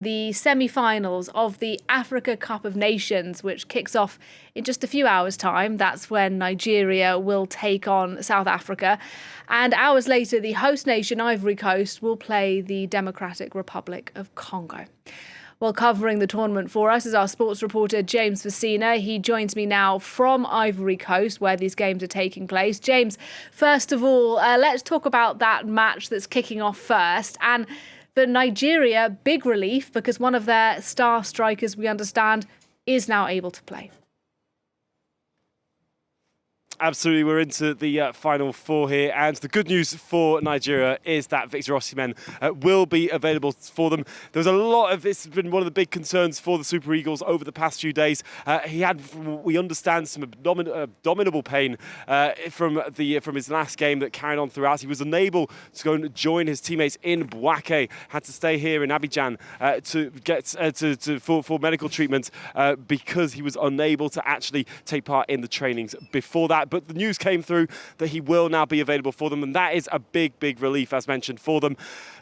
the semi-finals of the Africa Cup of Nations, which kicks off in just a few hours' time. That's when Nigeria will take on South Africa. And hours later, the host nation, Ivory Coast, will play the Democratic Republic of Congo. Well, covering the tournament for us is our sports reporter, James Vasina. He joins me now from Ivory Coast, where these games are taking place. James, first of all, let's talk about that match that's kicking off first. And for Nigeria, big relief because one of their star strikers, we understand, is now able to play. Absolutely, we're into the final four here, and the good news for Nigeria is that Victor Osimhen will be available for them. There was a lot of this has been one of the big concerns for the Super Eagles over the past few days. He had, we understand, some abdominal pain from his last game that carried on throughout. He was unable to go and join his teammates in Bouaké. Had to stay here in Abidjan to get for medical treatment because he was unable to actually take part in the trainings before that. But the news came through that he will now be available for them, and that is a big, big relief, as mentioned, for them.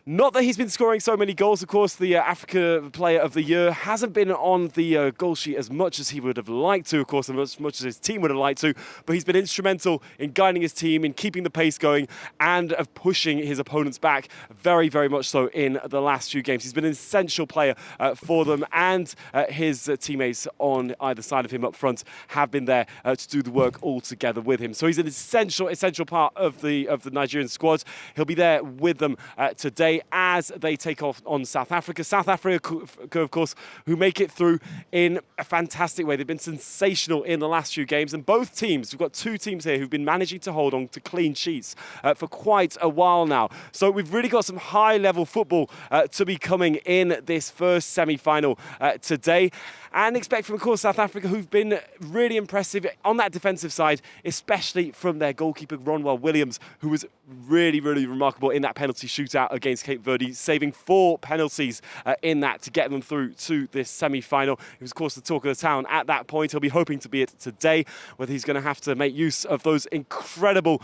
Not that he's been scoring so many goals. Of course, the Africa Player of the Year hasn't been on the goal sheet as much as he would have liked to, of course, as much as his team would have liked to, but he's been instrumental in guiding his team, in keeping the pace going, and of pushing his opponents back very, very much so in the last few games. He's been an essential player for them, and his teammates on either side of him up front have been there to do the work all together with him. So he's an essential part of the Nigerian squad. He'll be there with them today as they take off on South Africa. South Africa, of course, who make it through in a fantastic way. They've been sensational in the last few games, and both teams, we've got two teams here who've been managing to hold on to clean sheets for quite a while now. So we've really got some high-level football to be coming in this first semi-final today. And expect from, of course, South Africa, who've been really impressive on that defensive side, especially from their goalkeeper, Ronwell Williams, who was really, really remarkable in that penalty shootout against Cape Verde, saving 4 penalties in that to get them through to this semi-final. He was, of course, the talk of the town at that point. He'll be hoping to be it today, whether he's going to have to make use of those incredible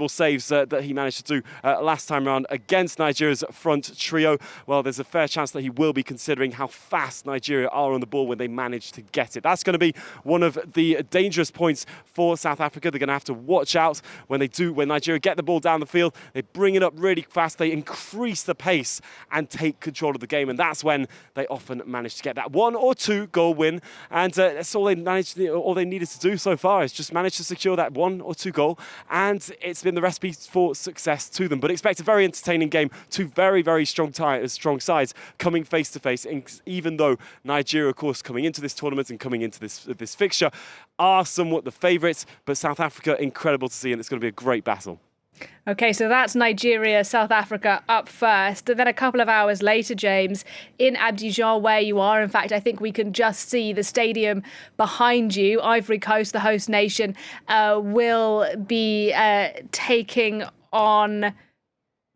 saves that he managed to do last time around against Nigeria's front trio. Well, there's a fair chance that he will be, considering how fast Nigeria are on the ball when they manage to get it. That's going to be one of the dangerous points for South Africa. They're going to have to watch out when Nigeria get the ball down the field. They bring it up really fast. They increase the pace and take control of the game. And that's when they often manage to get that 1 or 2 goal win. And that's all they needed to do so far is just manage to secure that 1 or 2 goal. And it's been the recipe for success to them. But expect a very entertaining game. 2 very, very strong sides coming face to face. Even though Nigeria, of course, coming into this tournament and coming into this fixture are somewhat the favourites, but South Africa, incredible to see, and it's going to be a great battle. OK, so that's Nigeria, South Africa up first. And then a couple of hours later, James, in Abidjan, where you are, in fact, I think we can just see the stadium behind you. Ivory Coast, the host nation, will be taking on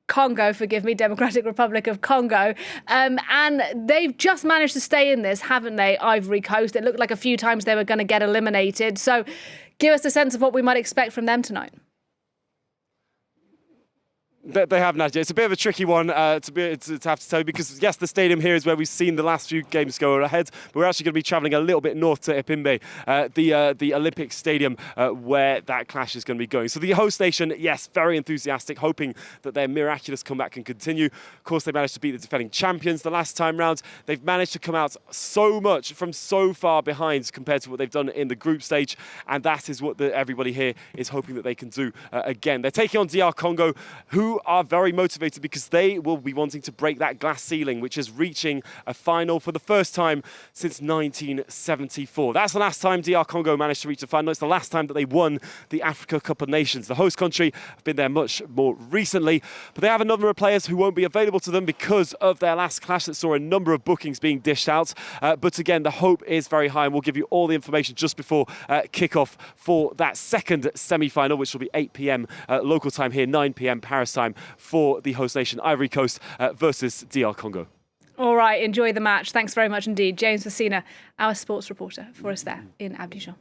Congo, Democratic Republic of Congo. And they've just managed to stay in this, haven't they, Ivory Coast? It looked like a few times they were going to get eliminated. So give us a sense of what we might expect from them tonight. They have, Nadia. It's a bit of a tricky one to have to tell you, because yes, the stadium here is where we've seen the last few games go ahead, but we're actually going to be travelling a little bit north to Ipimbe, the Olympic Stadium, where that clash is going to be going. So the host nation, yes, very enthusiastic, hoping that their miraculous comeback can continue. Of course, they managed to beat the defending champions the last time round. They've managed to come out from so far behind compared to what they've done in the group stage, and that is what everybody here is hoping that they can do again. They're taking on DR Congo, who are very motivated because they will be wanting to break that glass ceiling, which is reaching a final for the first time since 1974. That's the last time DR Congo managed to reach the final. It's the last time that they won the Africa Cup of Nations. The host country have been there much more recently, but they have a number of players who won't be available to them because of their last clash that saw a number of bookings being dished out. But again, the hope is very high, and we'll give you all the information just before kick-off for that second semi-final, which will be 8 p.m. Local time here, 9 p.m. Paris time, for the host nation Ivory Coast versus DR Congo. All right, enjoy the match. Thanks very much indeed. James Vasina, our sports reporter, for us there in Abidjan.